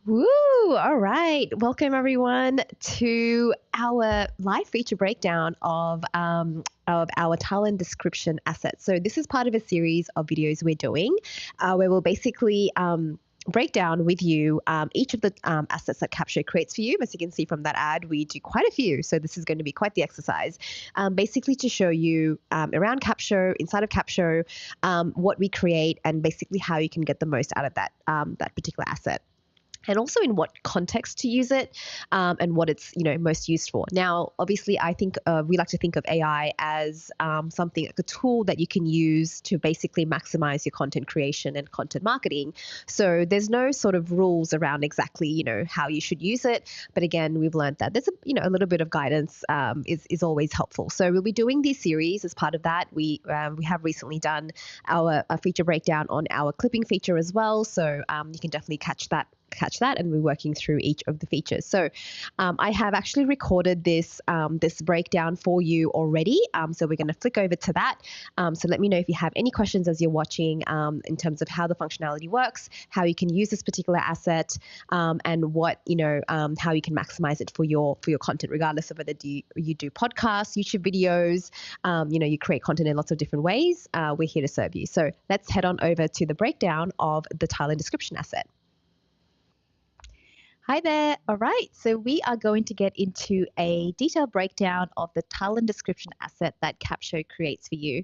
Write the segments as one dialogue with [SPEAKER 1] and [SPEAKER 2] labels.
[SPEAKER 1] Woo! All right. Welcome everyone to our live feature breakdown of our talent description assets. So this is part of a series of videos we're doing where we'll basically break down with you each of the assets that Capsho creates for you. As you can see from that ad, we do quite a few. So this is going to be quite the exercise, basically to show you around Capsho, inside of Capsho, what we create and basically how you can get the most out of that particular asset. And also in what context to use it, and what it's most used for. Now, obviously, I think we like to think of AI as something like a tool that you can use to basically maximize your content creation and content marketing. So there's no sort of rules around exactly how you should use it. But again, we've learned that there's a little bit of guidance is always helpful. So we'll be doing this series as part of that. We have recently done our feature breakdown on our clipping feature as well. So you can definitely catch that, and we're working through each of the features. So I have actually recorded this breakdown for you already. So we're going to flick over to that. So let me know if you have any questions as you're watching in terms of how the functionality works, how you can use this particular asset, and what how you can maximize it for your content, regardless of whether you do podcasts, YouTube videos, you create content in lots of different ways. We're here to serve you. So let's head on over to the breakdown of the talent description asset. Hi there. All right. So we are going to get into a detailed breakdown of the talent description asset that Capsho creates for you.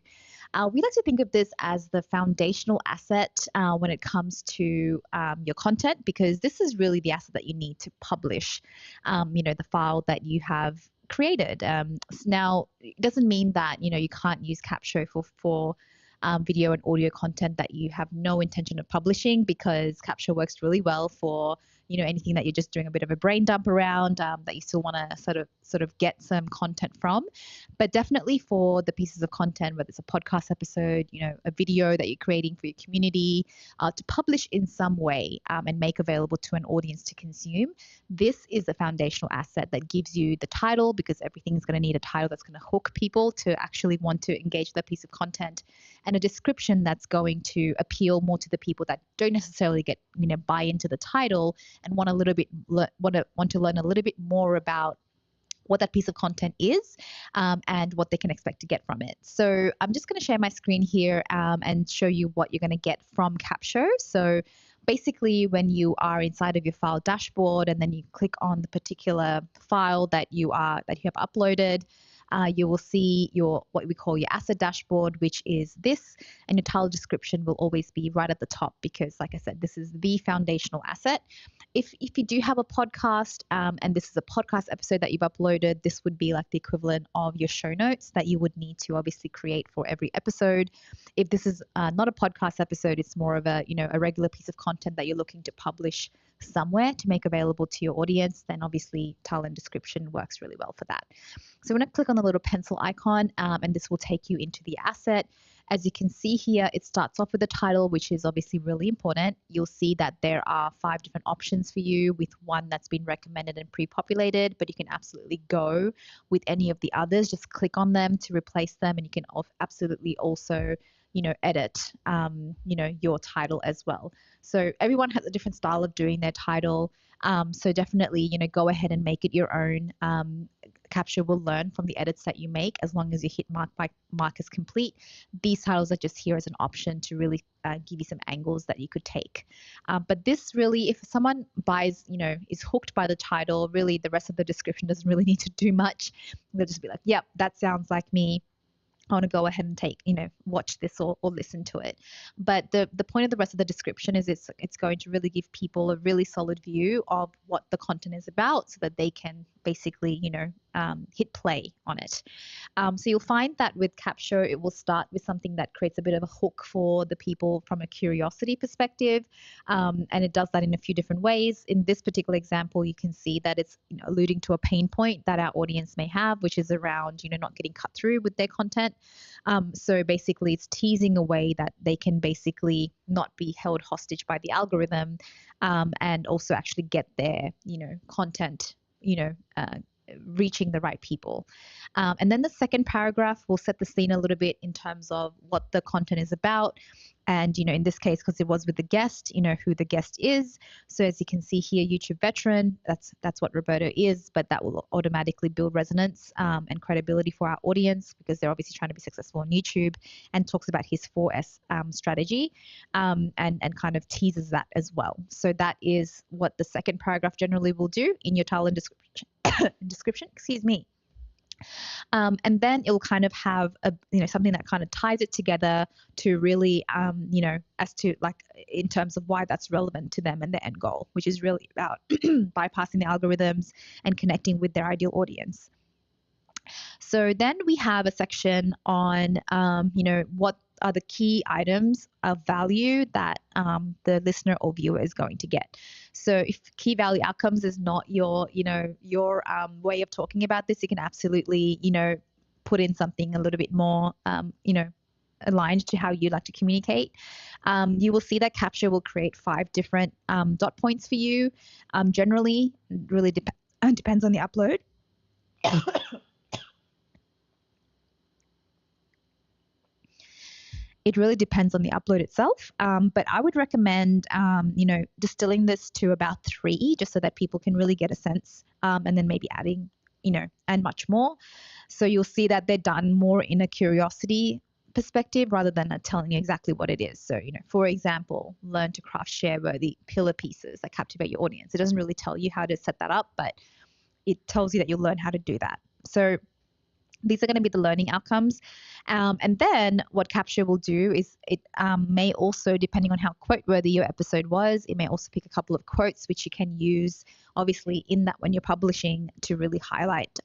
[SPEAKER 1] We like to think of this as the foundational asset when it comes to your content, because this is really the asset that you need to publish, the file that you have created. Now, it doesn't mean that, you can't use Capsho for video and audio content that you have no intention of publishing, because Capsho works really well for anything that you're just doing a bit of a brain dump around, that you still want to sort of get some content from. But definitely for the pieces of content, whether it's a podcast episode, a video that you're creating for your community, to publish in some way and make available to an audience to consume, this is a foundational asset that gives you the title, because everything's going to need a title that's going to hook people to actually want to engage with that piece of content, and a description that's going to appeal more to the people that don't necessarily get buy into the title and want to learn a little bit more about what that piece of content is, and what they can expect to get from it. So I'm just going to share my screen here and show you what you're going to get from Capsho. So basically, when you are inside of your file dashboard and then you click on the particular file that you have uploaded, you will see what we call your asset dashboard, which is this, and your title description will always be right at the top, because like I said, this is the foundational asset. If you do have a podcast, and this is a podcast episode that you've uploaded, this would be like the equivalent of your show notes that you would need to obviously create for every episode. If this is not a podcast episode, it's more of a regular piece of content that you're looking to publish somewhere to make available to your audience, then obviously talent description works really well for that. So I'm going to click on the little pencil icon, and this will take you into the asset. As you can see here, it starts off with the title, which is obviously really important. You'll see that there are 5 different options for you with one that's been recommended and pre-populated, but you can absolutely go with any of the others. Just click on them to replace them, and you can absolutely also edit, your title as well. So everyone has a different style of doing their title. So definitely, go ahead and make it your own. Capsho will learn from the edits that you make as long as you hit mark as complete. These titles are just here as an option to really give you some angles that you could take. But this really, if someone buys, is hooked by the title, really the rest of the description doesn't really need to do much. They'll just be like, yep, that sounds like me. I want to go ahead and watch this or listen to it. But the point of the rest of the description is it's going to really give people a really solid view of what the content is about so that they can basically, hit play on it. So you'll find that with Capsho, it will start with something that creates a bit of a hook for the people from a curiosity perspective. And it does that in a few different ways. In this particular example, you can see that it's alluding to a pain point that our audience may have, which is around, not getting cut through with their content. So basically, it's teasing a way that they can basically not be held hostage by the algorithm, and also actually get their, content, reaching the right people. And then the second paragraph will set the scene a little bit in terms of what the content is about. And, in this case, because it was with the guest, who the guest is. So as you can see here, YouTube veteran, that's what Roberto is, but that will automatically build resonance and credibility for our audience because they're obviously trying to be successful on YouTube, and talks about his 4S strategy, and kind of teases that as well. So that is what the second paragraph generally will do in your title and description, excuse me. And then it'll kind of have something that kind of ties it together to really, as to like in terms of why that's relevant to them and their end goal, which is really about bypassing the algorithms and connecting with their ideal audience. So then we have a section on, what are the key items of value that the listener or viewer is going to get. So if key value outcomes is not your way of talking about this, you can absolutely, put in something a little bit more, aligned to how you like to communicate. You will see that Capsho will create 5 different dot points for you. Generally, really depends on the upload. It really depends on the upload itself, but I would recommend, distilling this to about 3, just so that people can really get a sense, and then maybe adding, and much more. So you'll see that they're done more in a curiosity perspective rather than telling you exactly what it is. So, for example, learn to craft share-worthy pillar pieces that captivate your audience. It doesn't really tell you how to set that up, but it tells you that you'll learn how to do that. So these are going to be the learning outcomes. And then what Capsho will do is it may also, depending on how quote-worthy your episode was, it may also pick a couple of quotes which you can use, obviously, in that when you're publishing to really highlight,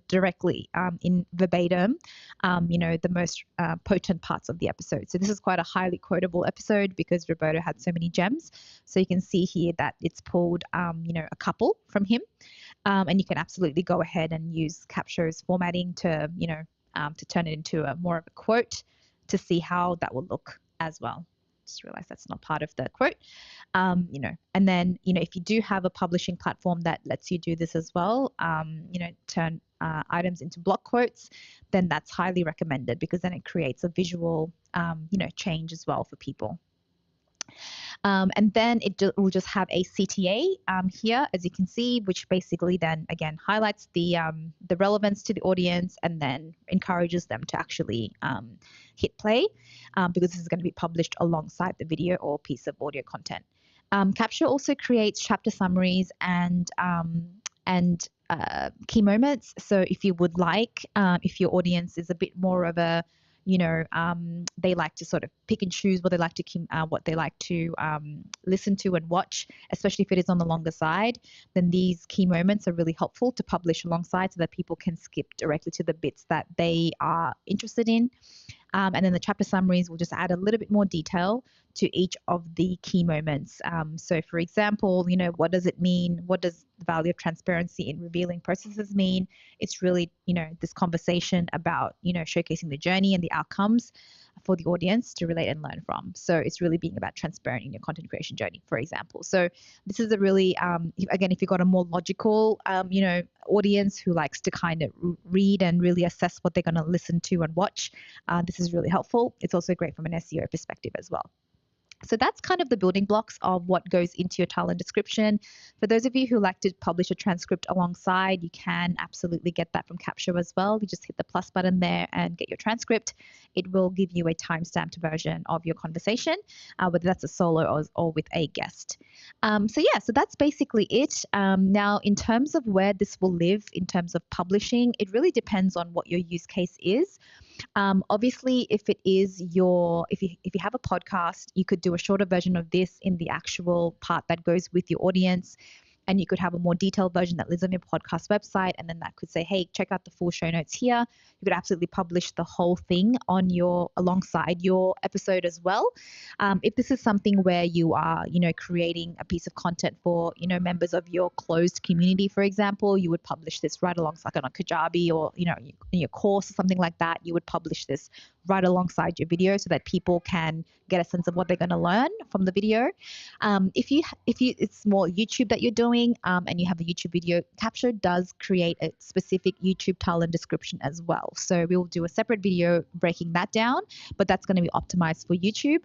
[SPEAKER 1] directly in verbatim, the most potent parts of the episode. So this is quite a highly quotable episode because Roberto had so many gems. So you can see here that it's pulled, a couple from him. And you can absolutely go ahead and use Capsho's formatting to, to turn it into a more of a quote to see how that will look as well. Just realized that's not part of the quote. And then, if you do have a publishing platform that lets you do this as well, turn items into block quotes, then that's highly recommended because then it creates a visual, change as well for people. And then it will just have a CTA here, as you can see, which basically then again highlights the relevance to the audience and then encourages them to actually hit play, because this is going to be published alongside the video or piece of audio content. Capsho also creates chapter summaries and key moments. So if you would like, if your audience is a bit more of a they like to sort of pick and choose what they like to listen to and watch, especially if it is on the longer side, then these key moments are really helpful to publish alongside so that people can skip directly to the bits that they are interested in. And then the chapter summaries will just add a little bit more detail to each of the key moments. So for example, what does it mean? What does the value of transparency in revealing processes mean? It's really, this conversation about, showcasing the journey and the outcomes for the audience to relate and learn from. So it's really being about transparent in your content creation journey, for example. So this is a really, again, if you've got a more logical, audience who likes to kind of read and really assess what they're going to listen to and watch, this is really helpful. It's also great from an SEO perspective as well. So that's kind of the building blocks of what goes into your title and description. For those of you who like to publish a transcript alongside, you can absolutely get that from Capsho as well. You just hit the plus button there and get your transcript. It will give you a timestamped version of your conversation, whether that's a solo or with a guest. So that's basically it. Now, in terms of where this will live in terms of publishing, it really depends on what your use case is. Obviously, if you have a podcast, you could do a shorter version of this in the actual part that goes with your audience. And you could have a more detailed version that lives on your podcast website. And then that could say, hey, check out the full show notes here. You could absolutely publish the whole thing alongside your episode as well. If this is something where you are, creating a piece of content for, members of your closed community, for example, you would publish this right alongside on Kajabi or, in your course or something like that. You would publish this right alongside your video so that people can get a sense of what they're going to learn from the video. If it's more YouTube that you're doing, and you have a YouTube video, Capsho does create a specific YouTube title and description as well. So we will do a separate video breaking that down, but that's going to be optimized for YouTube.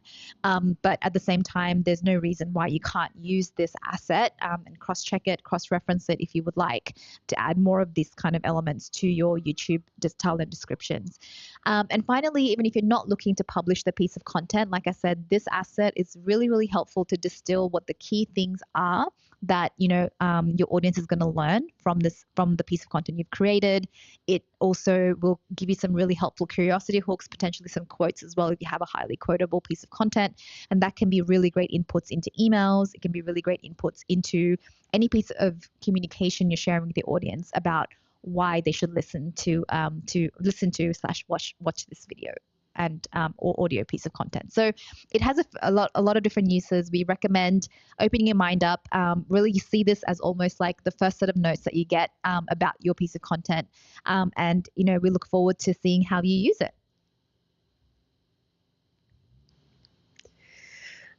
[SPEAKER 1] But at the same time, there's no reason why you can't use this asset and cross-check it, cross-reference it if you would like to add more of these kind of elements to your YouTube title and descriptions. And finally, even if you're not looking to publish the piece of content, like I said, this asset is really, really helpful to distill what the key things are that your audience is going to learn from the piece of content you've created. It also will give you some really helpful curiosity hooks, potentially some quotes as well if you have a highly quotable piece of content, and that can be really great inputs into emails. It can be really great inputs into any piece of communication you're sharing with the audience about why they should listen to / watch this video and or audio piece of content. So it has a lot of different uses. We recommend opening your mind up. Really see this as almost like the first set of notes that you get about your piece of content, and we look forward to seeing how you use it.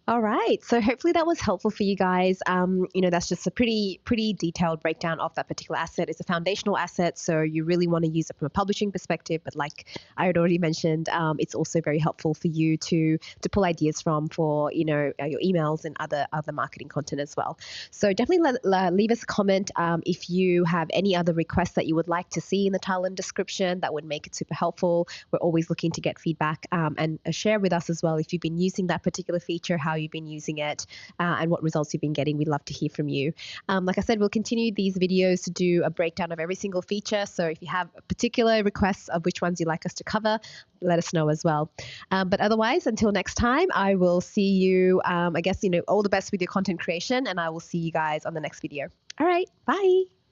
[SPEAKER 1] All right. So hopefully that was helpful for you guys. That's just a pretty detailed breakdown of that particular asset. It's a foundational asset, so you really want to use it from a publishing perspective. But like I had already mentioned, it's also very helpful for you to pull ideas from for your emails and other marketing content as well. So definitely leave us a comment if you have any other requests that you would like to see in the title and description. That would make it super helpful. We're always looking to get feedback and share with us as well if you've been using that particular feature, how you've been using it, and what results you've been getting. We'd love to hear from you. Like I said, we'll continue these videos to do a breakdown of every single feature. So if you have particular requests of which ones you'd like us to cover, let us know as well. But otherwise, until next time, I will see you, all the best with your content creation, and I will see you guys on the next video. All right, bye.